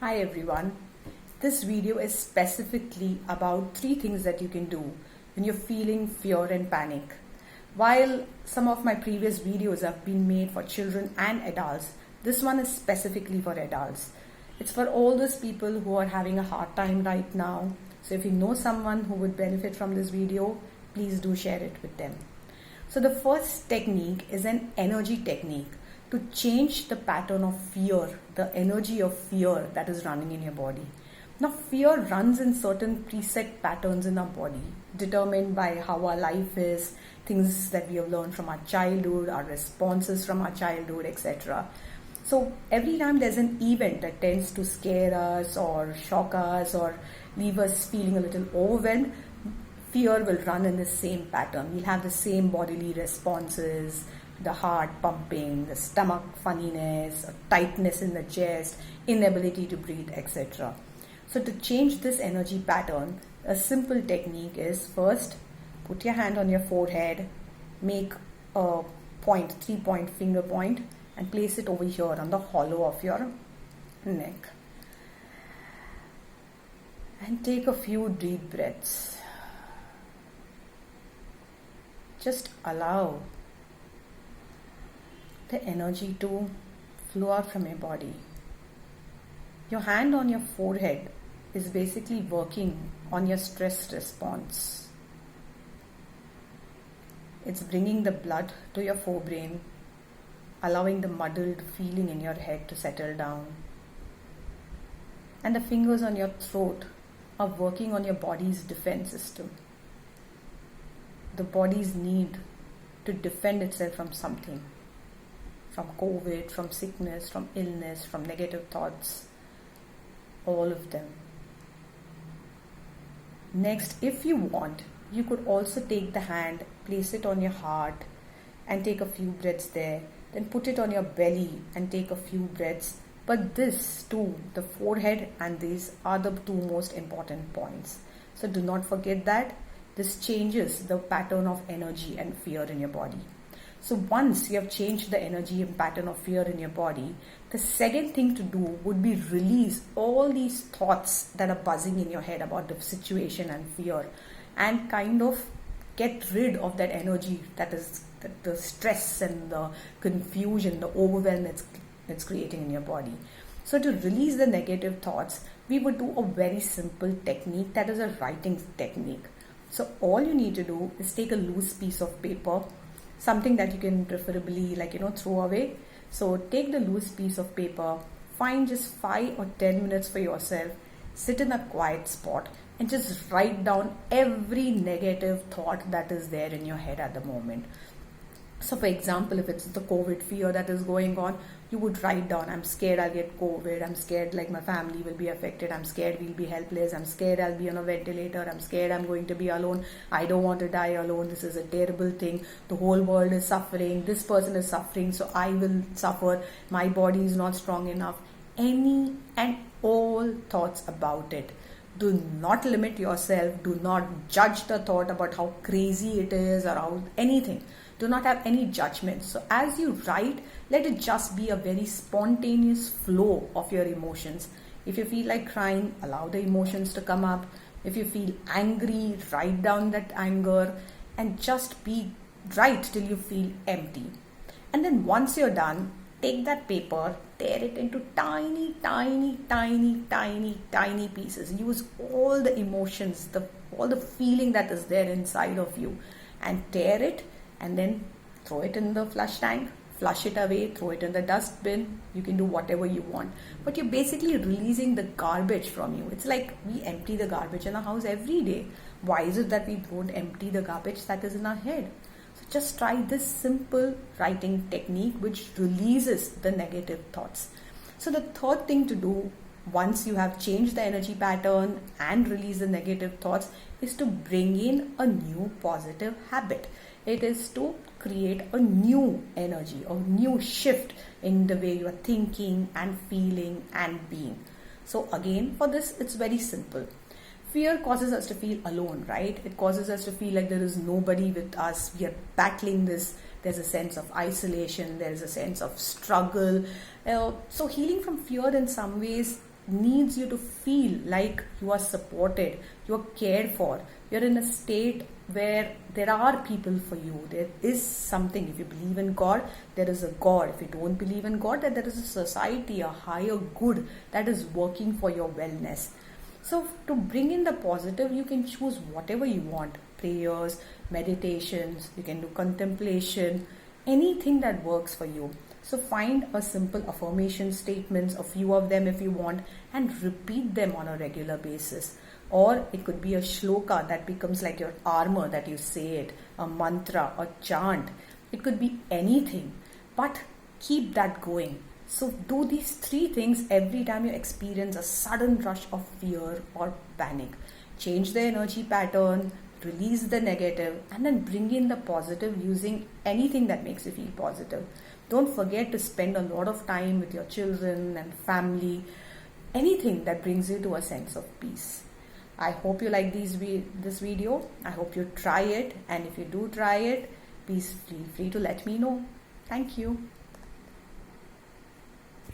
Hi everyone. This video is specifically about three things that you can do when you're feeling fear and panic. While some of my previous videos have been made for children and adults, this one is specifically for adults. It's for all those people who are having a hard time right now. So if you know someone who would benefit from this video, please do share it with them. So the first technique is an energy technique to change the pattern of fear, the energy of fear that is running in your body. Now, fear runs in certain preset patterns in our body, determined by how our life is, things that we have learned from our childhood, our responses from our childhood, etc. So, every time there's an event that tends to scare us or shock us or leave us feeling a little overwhelmed, fear will run in the same pattern. We'll have the same bodily responses, the heart pumping, the stomach funniness, tightness in the chest, inability to breathe, etc. So to change this energy pattern, a simple technique is first, put your hand on your forehead, make a point, 3-point finger point, and place it over here on the hollow of your neck. And take a few deep breaths. Just allow the energy to flow out from your body. Your hand on your forehead is basically working on your stress response. It's bringing the blood to your forebrain, allowing the muddled feeling in your head to settle down. And the fingers on your throat are working on your body's defense system. The body's need to defend itself from something. From COVID, from sickness, from illness, from negative thoughts, all of them. Next, if you want, you could also take the hand, place it on your heart and take a few breaths there. Then put it on your belly and take a few breaths. But this too, the forehead and these are the two most important points. So do not forget that this changes the pattern of energy and fear in your body. So once you have changed the energy and pattern of fear in your body, the second thing to do would be release all these thoughts that are buzzing in your head about the situation and fear, and kind of get rid of that energy that is the stress and the confusion, the overwhelm it's creating in your body. So to release the negative thoughts, we would do a very simple technique that is a writing technique. So all you need to do is take a loose piece of paper, something that you can preferably throw away. So take the loose piece of paper, find just 5 or 10 minutes for yourself, sit in a quiet spot and just write down every negative thought that is there in your head at the moment. So for example, if it's the COVID fear that is going on, you would write down, I'm scared I'll get COVID, I'm scared like my family will be affected, I'm scared we'll be helpless, I'm scared I'll be on a ventilator, I'm scared I'm going to be alone, I don't want to die alone, this is a terrible thing, the whole world is suffering, this person is suffering, so I will suffer, my body is not strong enough. Any and all thoughts about it. Do not limit yourself, do not judge the thought about how crazy it is or how anything. Do not have any judgment. So as you write, let it just be a very spontaneous flow of your emotions. If you feel like crying, allow the emotions to come up. If you feel angry, write down that anger and just write till you feel empty. And then once you're done, take that paper, tear it into tiny, tiny, tiny, tiny, tiny pieces. Use all the emotions, all the feeling that is there inside of you, and tear it and then throw it in the flush tank, flush it away, throw it in the dustbin. You can do whatever you want. But you're basically releasing the garbage from you. It's like we empty the garbage in our house every day. Why is it that we don't empty the garbage that is in our head? So just try this simple writing technique which releases the negative thoughts. So the third thing to do once you have changed the energy pattern and release the negative thoughts is to bring in a new positive habit. It is to create a new energy, a new shift in the way you are thinking and feeling and being. So again, for this, it's very simple. Fear causes us to feel alone, right? It causes us to feel like there is nobody with us. We are battling this. There's a sense of isolation. There's a sense of struggle. So healing from fear in some ways needs you to feel like you are supported, you are cared for, you're in a state where there are people for you. There is something. If you believe in God, there is a God. If you don't believe in God, then there is a society, a higher good that is working for your wellness. So to bring in the positive, you can choose whatever you want. Prayers, meditations, you can do contemplation, anything that works for you. So find a simple affirmation statements, a few of them if you want, and repeat them on a regular basis. Or it could be a shloka that becomes like your armor, that you say it, a mantra, a chant. It could be anything, but keep that going. So do these three things every time you experience a sudden rush of fear or panic. Change the energy pattern, release the negative, and then bring in the positive using anything that makes you feel positive. Don't forget to spend a lot of time with your children and family, anything that brings you to a sense of peace. I hope you like this video. I hope you try it, and if you do try it, please feel free to let me know. Thank you.